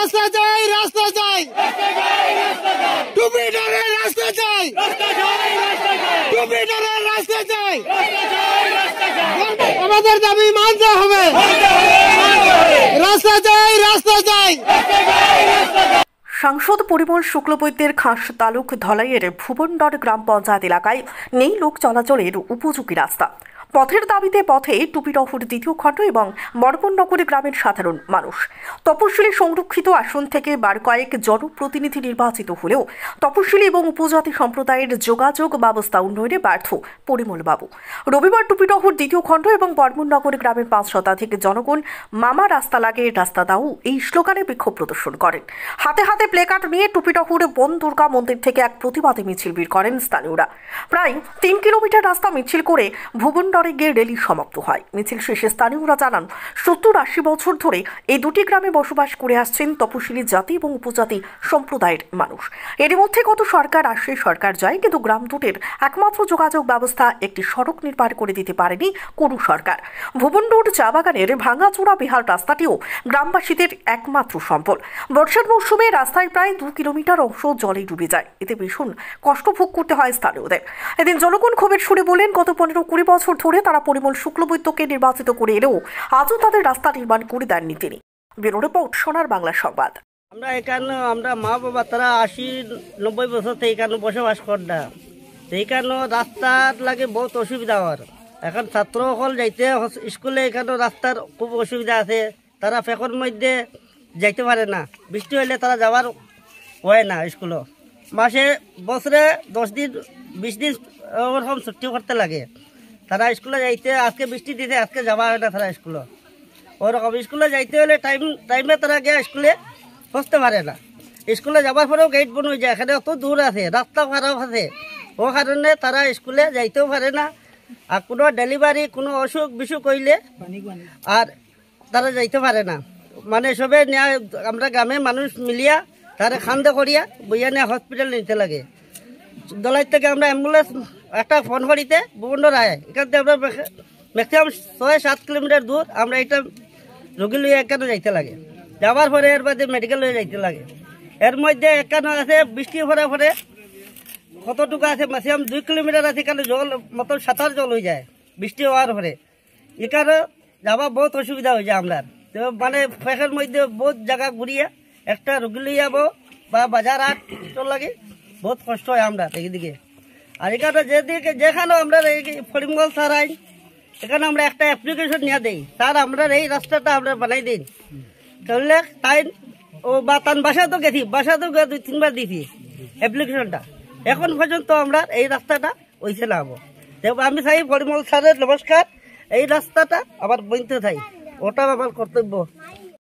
রাস্তা চাই, রাস্তা চাই, টুপিটারের রাস্তা চাই, টুপিটারের রাস্তা চাই, আমাদের দাবি মানতে হবে, রাস্তা চাই, রাস্তা চাই। সাংসদ পরিমল শুক্লবৈদ্যের খাস তালুক ধলাইয়ের ভুবনডর গ্রাম পঞ্চায়েত এলাকায় নেই লোক চলাচলের উপযোগী রাস্তা। পথের দাবিতে পথে টুপিরহর দ্বিতীয় খণ্ড এবং বরবননগর গ্রামের সাধারণ মানুষ। তপশিলি সংরক্ষিত আসন থেকে বার কয়েক জনপ্রতিনিধি নির্বাচিত হলেও তপশিলি এবং উপজাতি সম্প্রদায়ের যোগাযোগ ব্যবস্থা উন্নয়নে ব্যর্থ পরিমলবাবু। রবিবার টুপিরহর দ্বিতীয় খণ্ড এবং বরবননগর গ্রামের 5 শতাধিক জনগণ মামা রাস্তা লাগে রাস্তা দাও এই স্লোগানে বিক্ষোভ প্রদর্শন করেন। হাতে হাতে প্লেকার্ড নিয়ে টুপিরহর বন দুর্গা মন্দির থেকে এক প্রতিবাদী মিছিল বের করেন স্থানীয়রা। প্রায় 3 কিলোমিটার রাস্তা মিছিল করে ভুবনডর গিয়ে র্যালি সমাপ্ত হয়। মিছিল শেষে স্থানীয়রা জানান 70-80 বছর ধরে এই দুটি গ্রামে বসবাস করে আসছেন তপশিলি জাতি এবং উপজাতি সম্প্রদায়ের মানুষ। এর মধ্যে কত সরকার আসে সরকার যায়, কিন্তু গ্রাম দুটির একমাত্র যোগাযোগ ব্যবস্থা একটি সড়ক নির্মাণ করে দিতে পারেনি কোনো সরকার। ভুবনডোর চা বাগানের ভাঙাচোরা বিহার রাস্তাটিও গ্রামবাসীদের একমাত্র সম্বল। বর্ষার মৌসুমে রাস্তায় প্রায় 2 কিলোমিটার অংশ জলে ডুবে যায়। এতে ভীষণ কষ্ট ভোগ করতে হয় স্থানীয়দের। এদিন জনগণ ক্ষোভের সুরে বলেন, গত 15-20 বছর ধরে তারা পরিমল শুক্লবৈদ্যকে নির্বাচিত করে এলেও আজও তাদের রাস্তা নির্মাণ করে দেননি তিনি। ব্যুরো রিপোর্ট, সোনার বাংলা সংবাদ। আমরা এখানে আমরা মা বাবা তারা 80-90 বছর থেকে এখানে বসবাস করনা, এইখানে রাস্তার লাগে বহুত অসুবিধা হওয়ার। এখন ছাত্র সকল যাইতে স্কুলে এখানে রাস্তার খুব অসুবিধা আছে। তারা ফেকর মধ্যে যাইতে পারে না, বৃষ্টি হইলে তারা যাওয়ার হয় না। স্কুলও মাসে বছরে 10 দিন 20 দিন ওরকম ছুটি করতে লাগে। তারা স্কুলে যাইতে আজকে বৃষ্টি দিতে আজকে যাওয়া হয় না তারা স্কুলে। ওরকম স্কুলে যাইতে হলে টাইমে তারা গিয়ে স্কুলে পৌঁছতে পারে না। স্কুলে যাওয়ার পরেও গেট বন হয়ে যায়, এখানে অত দূর আছে, রাস্তা খারাপ আছে, ও কারণে তারা স্কুলে যাইতেও পারে না। আর কোনো ডেলিভারি কোনো অসুখ বিসুখ হইলে আর তারা যাইতে পারে না। মানে সবে আমরা গ্রামে মানুষ মিলিয়া তারা খান্দে করিয়া বইয়া নিয়ে হসপিটাল নিতে লাগে। দলাই থেকে আমরা অ্যাম্বুলেন্স একটা ফোন করিতে ভুবনডর আয়, এখান থেকে আমরা ম্যাক্সিমাম 6-7 কিলোমিটার দূর আমরা এটা রোগী লইয়া এখানে যাইতে লাগে। যাওয়ার পরে এর বাদে মেডিকেল লইয়া যাইতে লাগে। এর মধ্যে এখানে আছে বৃষ্টি পরে পরে কতটুকু আছে ম্যাক্সিমাম 2 কিলোমিটার আছে, এখানে জল মতো 7 জল হয়ে যায় বৃষ্টি হওয়ার পরে। এখানে যাওয়া বহুত অসুবিধা হয়ে যায় আমরা। তো মানে ফেকের মধ্যে বহুত জায়গা ঘুরিয়া একটা রোগী লই যাবো বা বাজার হাট লাগে, বহুত কষ্ট হয় আমরা এইদিকে। আর এখানে যেদিকে যেখানে আমরা এই ফরিমগঞ্জ স্যার আইন, এখানে আমরা একটা অ্যাপ্লিকেশন নিয়ে দিই, স্যার আমরা এই রাস্তাটা আমরা বানাই দিন। তাহলে তাই ও বা তার বাসাতেও গেছি, বাসাতেও 2-3 বার দিছি অ্যাপ্লিকেশনটা। এখন পর্যন্ত আমরা এই রাস্তাটা হইছে না। আমি চাই ফরিমল স্যারের নমস্কার, এই রাস্তাটা আবার বইতে চাই, ওটা আমার কর্তব্য।